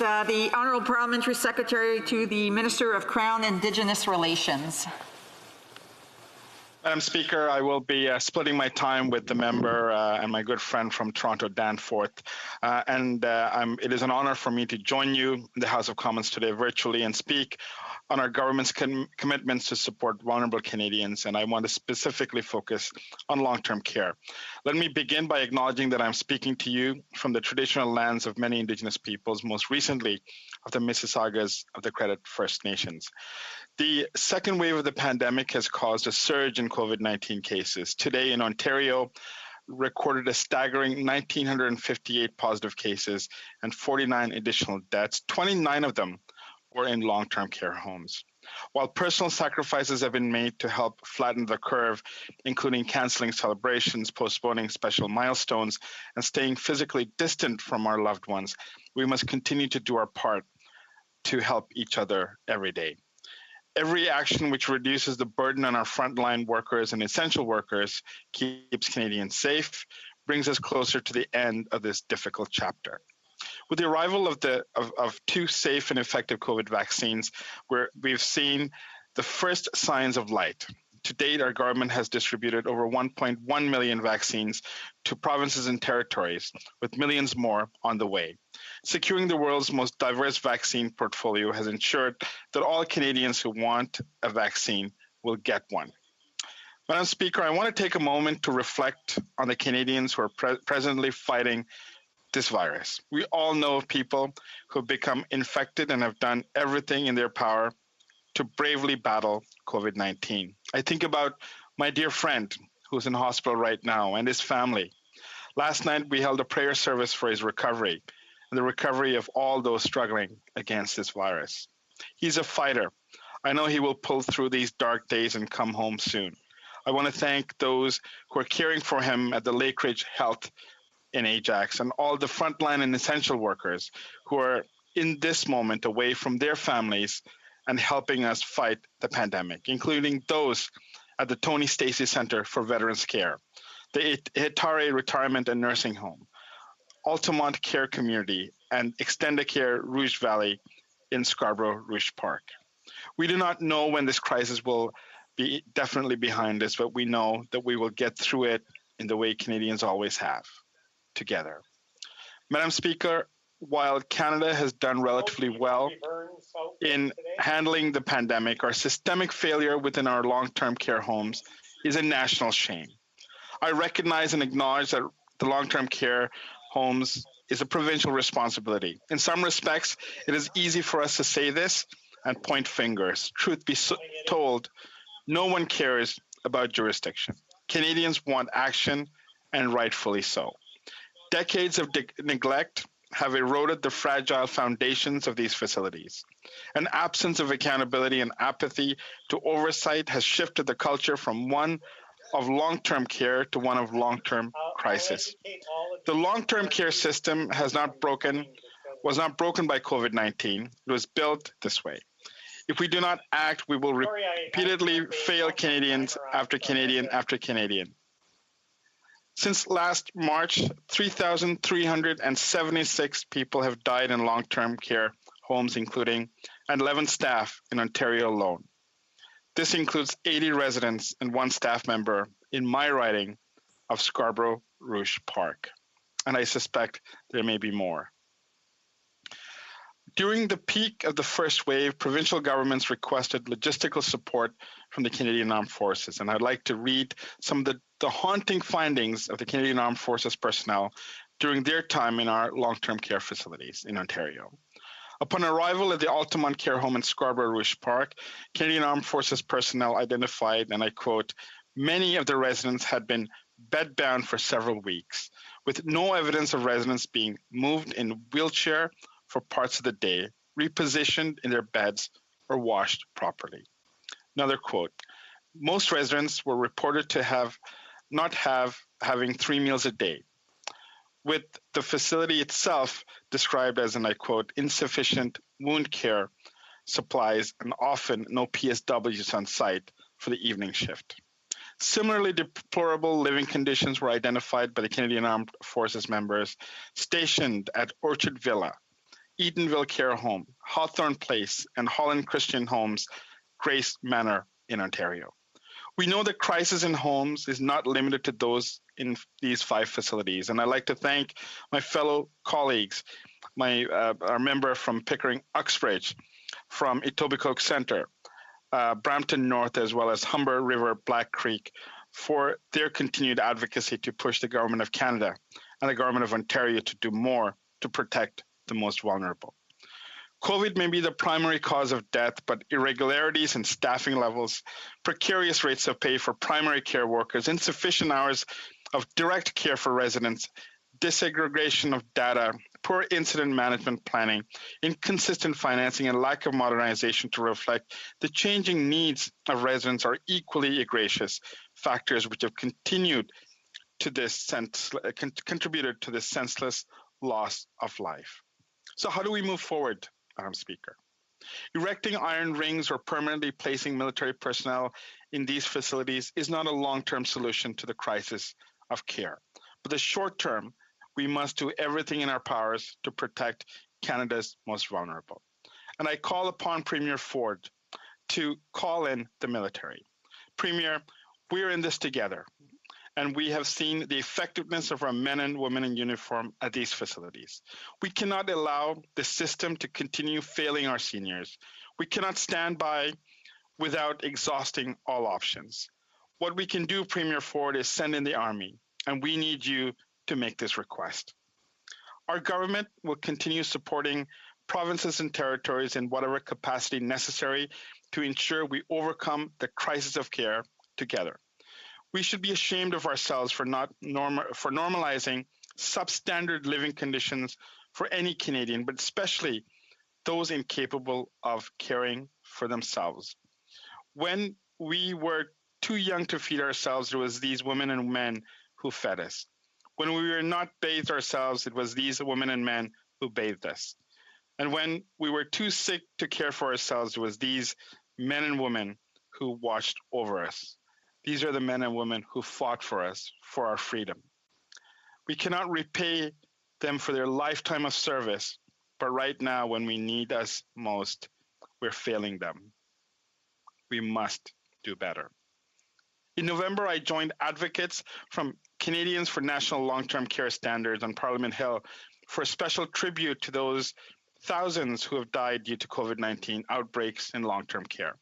with the Honourable Parliamentary Secretary to the Minister of Crown Indigenous Relations. Madam Speaker, I will be splitting my time with the member and my good friend from Toronto, Danforth. It is an honor for me to join you in the House of Commons today virtually and speak on our government's commitments to support vulnerable Canadians, and I want to specifically focus on long-term care. Let me begin by acknowledging that I'm speaking to you from the traditional lands of many Indigenous peoples, most recently of the Mississaugas of the Credit First Nations. The second wave of the pandemic has caused a surge in COVID-19 cases. Today in Ontario, recorded a staggering 1,958 positive cases and 49 additional deaths. 29 of them were in long-term care homes. While personal sacrifices have been made to help flatten the curve, including canceling celebrations, postponing special milestones, and staying physically distant from our loved ones, we must continue to do our part to help each other every day. Every action which reduces the burden on our frontline workers and essential workers keeps Canadians safe, brings us closer to the end of this difficult chapter. With the arrival of two safe and effective COVID vaccines, we've seen the first signs of light. To date, our government has distributed over 1.1 million vaccines to provinces and territories, with millions more on the way. Securing the world's most diverse vaccine portfolio has ensured that all Canadians who want a vaccine will get one. Madam Speaker, I want to take a moment to reflect on the Canadians who are presently fighting this virus. We all know of people who have become infected and have done everything in their power to bravely battle COVID-19. I think about my dear friend who's in hospital right now and his family. Last night, we held a prayer service for his recovery and the recovery of all those struggling against this virus. He's a fighter. I know he will pull through these dark days and come home soon. I want to thank those who are caring for him at the Lake Ridge Health in Ajax and all the frontline and essential workers who are in this moment away from their families and helping us fight the pandemic, including those at the Tony Stacey Centre for Veterans Care, the Hitare Retirement and Nursing Home, Altamont Care Community, and Extendicare Rouge Valley in Scarborough Rouge Park. We do not know when this crisis will be definitely behind us, but we know that we will get through it in the way Canadians always have, together. Madam Speaker, while Canada has done relatively well in handling the pandemic, our systemic failure within our long-term care homes is a national shame. I recognize and acknowledge that the long-term care homes is a provincial responsibility. In some respects, it is easy for us to say this and point fingers. Truth be told, no one cares about jurisdiction. Canadians want action, and rightfully so. Decades of neglect have eroded the fragile foundations of these facilities. An absence of accountability and apathy to oversight has shifted the culture from one of long-term care to one of long-term crisis. The long-term care system was not broken by COVID-19. It was built this way. If we do not act, we will repeatedly fail Canadians after Canadian after Canadian. Since last March, 3,376 people have died in long-term care homes, including 11 staff in Ontario alone. This includes 80 residents and 1 staff member in my riding of Scarborough Rouge Park, and I suspect there may be more. During the peak of the first wave, provincial governments requested logistical support from the Canadian Armed Forces, and I'd like to read some of the haunting findings of the Canadian Armed Forces personnel during their time in our long-term care facilities in Ontario. Upon arrival at the Altamont Care Home in Scarborough Rouge Park, Canadian Armed Forces personnel identified, and I quote, many of the residents had been bedbound for several weeks, with no evidence of residents being moved in wheelchair for parts of the day, repositioned in their beds, or washed properly. Another quote, most residents were reported to not having 3 meals a day, with the facility itself described as, and I quote, insufficient wound care supplies and often no PSWs on site for the evening shift. Similarly deplorable living conditions were identified by the Canadian Armed Forces members stationed at Orchard Villa Eatonville Care Home, Hawthorne Place, and Holland Christian Homes, Grace Manor in Ontario. We know the crisis in homes is not limited to those in these 5 facilities, and I'd like to thank my fellow colleagues, our member from Pickering Uxbridge, from Etobicoke Centre, Brampton North, as well as Humber River Black Creek, for their continued advocacy to push the Government of Canada and the Government of Ontario to do more to protect the most vulnerable. COVID may be the primary cause of death, but irregularities in staffing levels, precarious rates of pay for primary care workers, insufficient hours of direct care for residents, disaggregation of data, poor incident management planning, inconsistent financing, and lack of modernization to reflect the changing needs of residents are equally egregious factors which have contributed to this senseless loss of life. So how do we move forward, Madam Speaker? Erecting iron rings or permanently placing military personnel in these facilities is not a long-term solution to the crisis of care. But the short term, we must do everything in our powers to protect Canada's most vulnerable. And I call upon Premier Ford to call in the military. Premier, we're in this together, and we have seen the effectiveness of our men and women in uniform at these facilities. We cannot allow the system to continue failing our seniors. We cannot stand by without exhausting all options. What we can do, Premier Ford, is send in the Army, and we need you to make this request. Our government will continue supporting provinces and territories in whatever capacity necessary to ensure we overcome the crisis of care together. We should be ashamed of ourselves for normalizing substandard living conditions for any Canadian, but especially those incapable of caring for themselves. When we were too young to feed ourselves, it was these women and men who fed us. When we were not bathed ourselves, it was these women and men who bathed us. And when we were too sick to care for ourselves, it was these men and women who watched over us. These are the men and women who fought for us, for our freedom. We cannot repay them for their lifetime of service, but right now, when we need us most, we're failing them. We must do better. In November, I joined advocates from Canadians for National Long-Term Care Standards on Parliament Hill for a special tribute to those thousands who have died due to COVID-19 outbreaks in long-term care.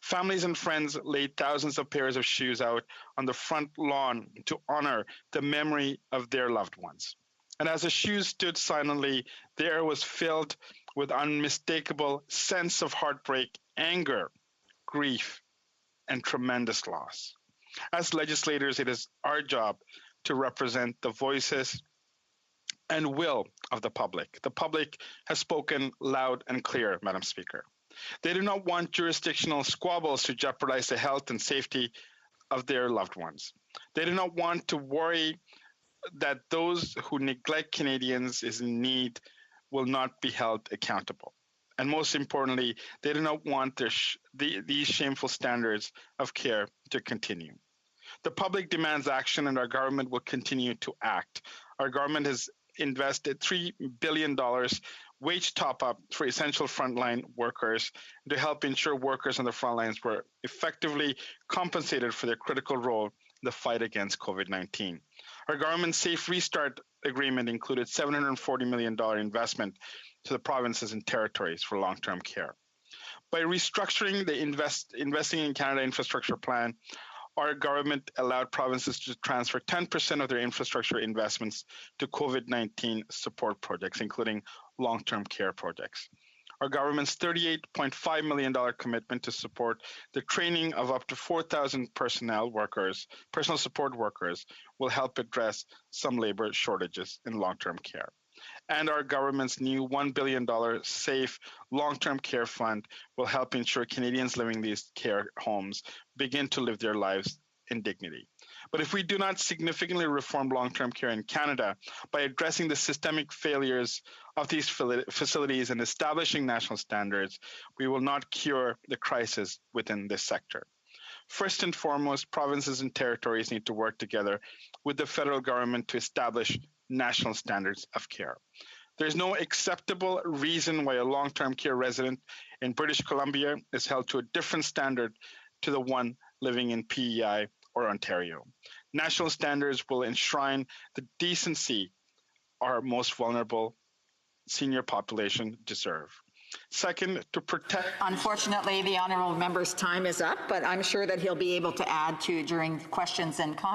Families and friends laid thousands of pairs of shoes out on the front lawn to honor the memory of their loved ones. And as the shoes stood silently, the air was filled with unmistakable sense of heartbreak, anger, grief, and tremendous loss. As legislators, it is our job to represent the voices and will of the public. The public has spoken loud and clear, Madam Speaker. They do not want jurisdictional squabbles to jeopardize the health and safety of their loved ones. They do not want to worry that those who neglect Canadians in need will not be held accountable. And most importantly, they do not want these shameful standards of care to continue. The public demands action, and our government will continue to act. Our government has invested $3 billion wage top-up for essential frontline workers to help ensure workers on the front lines were effectively compensated for their critical role in the fight against COVID-19. Our government's Safe Restart Agreement included $740 million investment to the provinces and territories for long-term care. By restructuring the Investing in Canada Infrastructure Plan, our government allowed provinces to transfer 10% of their infrastructure investments to COVID-19 support projects, including long-term care projects. Our government's $38.5 million commitment to support the training of up to 4,000 personnel support workers, will help address some labor shortages in long-term care. And our government's new $1 billion Safe Long-Term Care Fund will help ensure Canadians living in these care homes begin to live their lives in dignity. But if we do not significantly reform long-term care in Canada by addressing the systemic failures of these facilities and establishing national standards, we will not cure the crisis within this sector. First and foremost, provinces and territories need to work together with the federal government to establish national standards of care. There's no acceptable reason why a long-term care resident in British Columbia is held to a different standard to the one living in PEI or Ontario. National standards will enshrine the decency our most vulnerable senior population deserve. Second, to protect... Unfortunately, the honourable member's time is up, but I'm sure that he'll be able to add to during questions and comments.